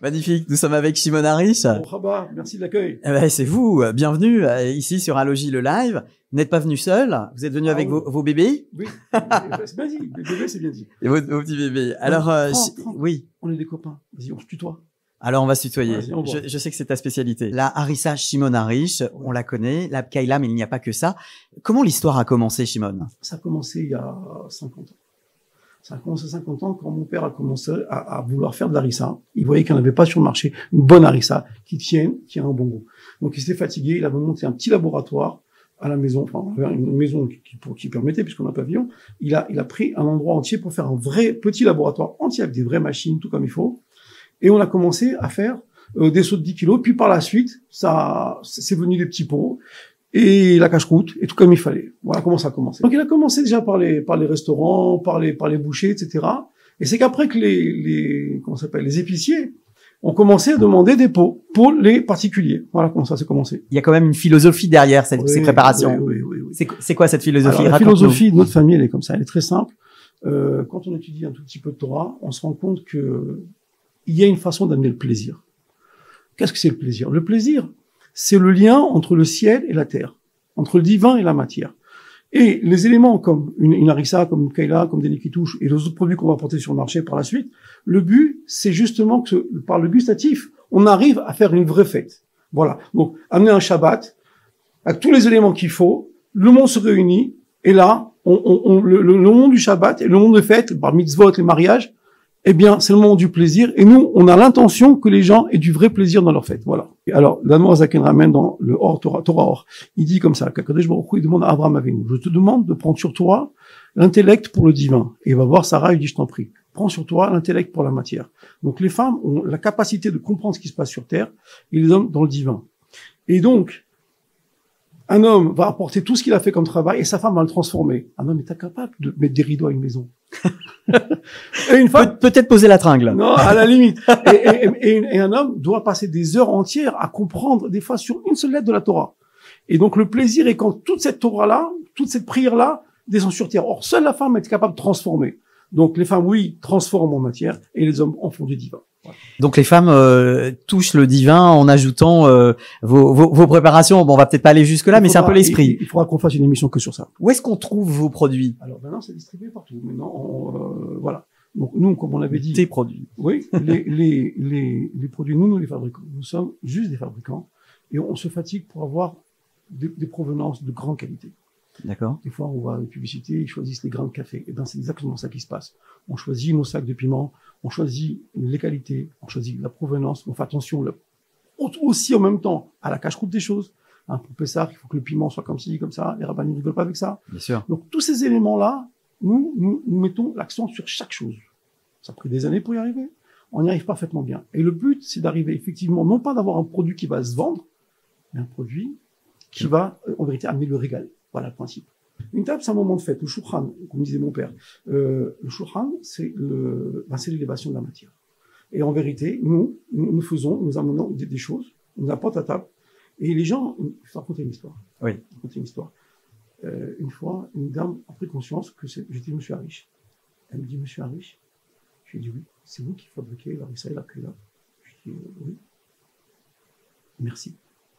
Magnifique, nous sommes avec Shimon Harish. Rabat, merci de l'accueil. Eh ben, c'est vous, bienvenue ici sur Allogie le live. Vous n'êtes pas venu seul, vous êtes venu avec vos bébés. Oui, c'est bien dit, les bébés c'est bien dit. Et vos petits bébés. Alors, Franck, oui. On est des copains, vas-y, on se tutoie. Alors, on va se tutoyer. Je sais que c'est ta spécialité. La harissa Shimon Harish, on la connaît, la Kaila, mais il n'y a pas que ça. Comment l'histoire a commencé, Shimon? Ça a commencé il y a 50 ans. Ça a commencé à 50 ans quand mon père a commencé à vouloir faire de l'harissa. Il voyait qu'il n'y en avait pas sur le marché une bonne harissa qui tienne, qui a un bon goût. Donc il s'était fatigué, il avait monté un petit laboratoire à la maison, enfin une maison qui permettait, puisqu'on a un pavillon. Il a pris un endroit entier pour faire un vrai petit laboratoire entier avec des vraies machines, tout comme il faut. Et on a commencé à faire des sauts de 10 kilos. Puis par la suite, c'est venu des petits pots et la cache-croûte et tout comme il fallait. Voilà comment ça a commencé. Donc il a commencé déjà par les restaurants, par les bouchers, etc. Et c'est qu'après que les épiciers ont commencé à demander des pots pour les particuliers. Voilà comment ça s'est commencé. Il y a quand même une philosophie derrière ces préparations. Oui. C'est quoi cette philosophie? Alors, la philosophie de notre famille, elle est comme ça. Elle est très simple. Quand on étudie un tout petit peu de Torah, on se rend compte que il y a une façon d'amener le plaisir. Qu'est-ce que c'est le plaisir? Le plaisir, c'est le lien entre le ciel et la terre, entre le divin et la matière. Et les éléments comme une harissa, comme une kaila, comme des nikitouches et les autres produits qu'on va porter sur le marché par la suite, le but, c'est justement que par le gustatif, on arrive à faire une vraie fête. Voilà. Donc, amener un Shabbat, avec tous les éléments qu'il faut, le monde se réunit, et là, le monde du Shabbat et le monde de fête, par mitzvot, les mariages, eh bien, c'est le moment du plaisir. Et nous, on a l'intention que les gens aient du vrai plaisir dans leur fête. Voilà. Et alors, l'Admorazaken ramène dans le Torah Or. Il dit comme ça, qu'Akadosh Baruch Hu, il demande à Abraham Avinu, je te demande de prendre sur toi l'intellect pour le divin. Et il va voir Sarah, il dit, je t'en prie, prends sur toi l'intellect pour la matière. Donc, les femmes ont la capacité de comprendre ce qui se passe sur terre et les hommes dans le divin. Et donc, un homme va apporter tout ce qu'il a fait comme travail et sa femme va le transformer. Un homme est incapable de mettre des rideaux à une maison. Et une femme peut-être poser la tringle. Non, à la limite. Et un homme doit passer des heures entières à comprendre des fois sur une seule lettre de la Torah. Et donc le plaisir est quand toute cette Torah-là, toute cette prière-là descend sur terre. Or, seule la femme est capable de transformer. Donc les femmes, oui, transforment en matière et les hommes en font du divin. Voilà. Donc les femmes touchent le divin en ajoutant vos préparations. Bon, on va peut-être pas aller jusque là, mais c'est un peu l'esprit. Il faudra qu'on fasse une émission que sur ça. Où est-ce qu'on trouve vos produits? Alors maintenant, c'est distribué partout. Maintenant, voilà. Donc nous, comme on l'avait dit, tes produits. Oui, les produits, nous les fabriquons. Nous sommes juste des fabricants et on se fatigue pour avoir des provenances de grande qualité. D'accord. Des fois, on voit une publicité, ils choisissent les grains de café. Et ben, c'est exactement ça qui se passe. On choisit nos sacs de piment, on choisit les qualités, on choisit la provenance, on fait attention aussi en même temps à la cache-croûte des choses. Pour Pessah, il faut que le piment soit comme ci, comme ça. Les rabbins ne rigolent pas avec ça. Bien sûr. Donc, tous ces éléments-là, nous mettons l'accent sur chaque chose. Ça a pris des années pour y arriver. On y arrive parfaitement bien. Et le but, c'est d'arriver effectivement, non pas d'avoir un produit qui va se vendre, mais un produit qui va, en vérité, amener le régal. Voilà le principe. Une table, c'est un moment de fête. Le shulchan, comme disait mon père. Le shulchan, c'est l'élévation de la matière. Et en vérité, nous amenons des choses, on nous apporte à table. Et les gens, il faut raconter une histoire. Oui. Raconter une histoire. Une fois, une dame a pris conscience que j'étais Monsieur Harish. Elle me dit, Monsieur Harish? Je lui ai dit, oui. C'est vous qui fabriquez la rissa et la kaila? Je lui ai dit, oui. Merci.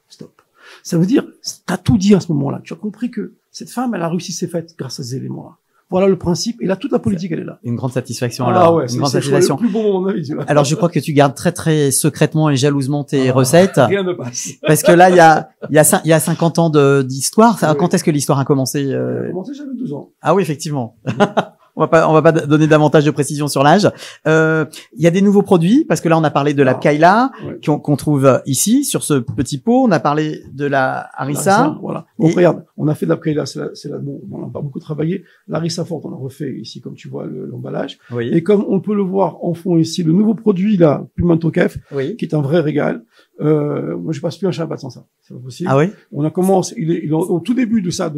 Stop. Ça veut dire, t'as tout dit à ce moment-là. Tu as compris que cette femme, elle a réussi ses fêtes grâce à ces éléments-là. Voilà le principe. Et là, toute la politique, elle est là. Une grande satisfaction. Ouais, une grande satisfaction. Le plus beau moment de ma vie, alors, je crois que tu gardes très, très secrètement et jalousement tes recettes. Rien ne passe. Parce que là, il y a 50 ans d'histoire. Oui. Quand est-ce que l'histoire a commencé? Elle a commencé, j'avais 12 ans. Ah oui, effectivement. On va pas donner davantage de précision sur l'âge. Il y a des nouveaux produits parce que là on a parlé de la kaila qu'on trouve ici sur ce petit pot. On a parlé de la harissa. Voilà. Donc regarde, on a fait de la kaila, bon, on n'a pas beaucoup travaillé. La harissa forte, on a refait ici comme tu vois l'emballage. Oui. Et comme on peut le voir en fond ici, le nouveau produit là, Pimento Kef, qui est un vrai régal. Moi je passe plus un Shabbat sans ça. C'est pas possible. Ah oui. On a commencé, il est au tout début de sa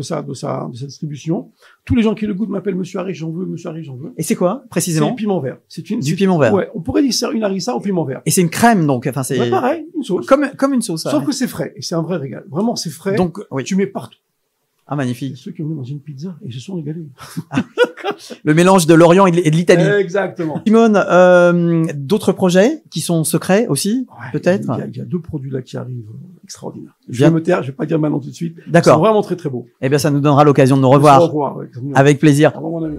distribution. Tous les gens qui le goûtent m'appellent Monsieur Harish, j'en veux. Monsieur Harish, j'en veux. Et c'est quoi, précisément? C'est le piment vert. Du piment vert. Ouais. On pourrait dire c'est une harissa au piment vert. Et c'est une crème, donc. Enfin, c'est. Ouais, pareil, une sauce. Comme une sauce. Sauf que c'est frais. Et c'est un vrai régal. Vraiment, c'est frais. Donc, oui. Tu mets partout. Ah, magnifique. Il y a ceux qui ont mis dans une pizza et se sont régalés. Le mélange de l'Orient et de l'Italie. Exactement. Simone, d'autres projets qui sont secrets aussi, peut-être? Il y a 2 produits là qui arrivent extraordinaires. Je Bien. vais me taire, je vais pas dire maintenant tout de suite. D'accord. Ils sont vraiment très très beaux. Eh bien, ça nous donnera l'occasion de nous revoir. Au revoir. Avec plaisir. Au revoir, mon ami.